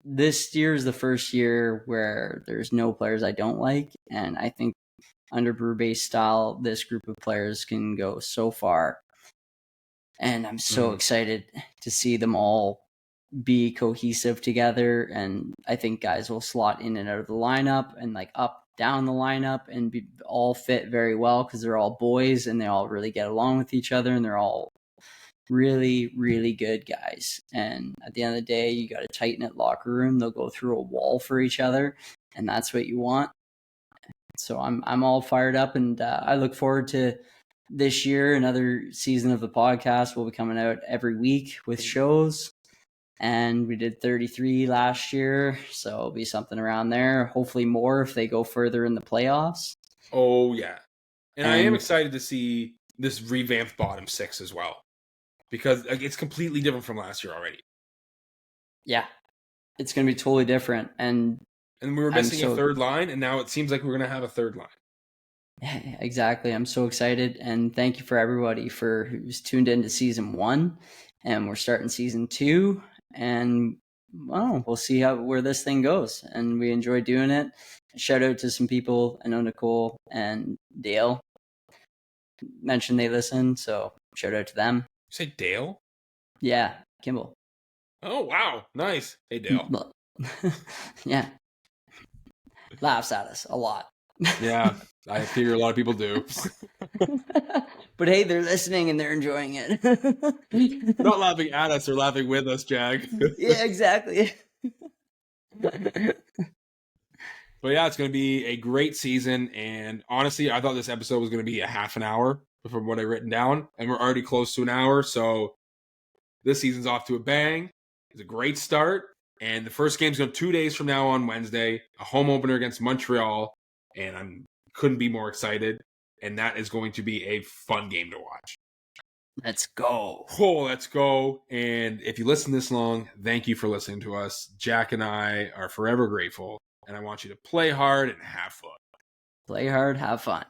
this year is the first year where there's no players I don't like, and I think under Brew-based style, this group of players can go so far. And I'm so excited to see them all be cohesive together. And I think guys will slot in and out of the lineup and like up, down the lineup and all fit very well because they're all boys and they all really get along with each other and they're all really, really good guys. And at the end of the day, you got a tight-knit locker room. They'll go through a wall for each other, and that's what you want. So I'm all fired up, and I look forward to this year. Another season of the podcast will be coming out every week with shows. And we did 33 last year, so it'll be something around there. Hopefully more if they go further in the playoffs. Oh, yeah. And I am excited to see this revamped bottom six as well. Because it's completely different from last year already. Yeah. It's going to be totally different. And we were missing a third line, and now it seems like we're going to have a third line. Yeah, exactly. I'm so excited. And thank you for everybody who's tuned into season 1. And we're starting season 2. And well, we'll see where this thing goes. And we enjoy doing it. Shout out to some people. I know Nicole and Dale mentioned they listen, so shout out to them. You say Dale? Yeah, Kimball. Oh, wow. Nice. Hey, Dale. Yeah. Laughs at us a lot. Yeah, I figure a lot of people do. But hey, they're listening and they're enjoying it. Not laughing at us, they're laughing with us, Jack. Yeah, exactly. But yeah, it's going to be a great season. And honestly, I thought this episode was going to be a half an hour from what I've written down. And we're already close to an hour. So this season's off to a bang. It's a great start. And the first game's going 2 days from now on Wednesday, a home opener against Montreal. And I couldn't be more excited. And that is going to be a fun game to watch. Let's go. Oh, let's go. And if you listen this long, thank you for listening to us. Jack and I are forever grateful. And I want you to play hard and have fun. Play hard, have fun.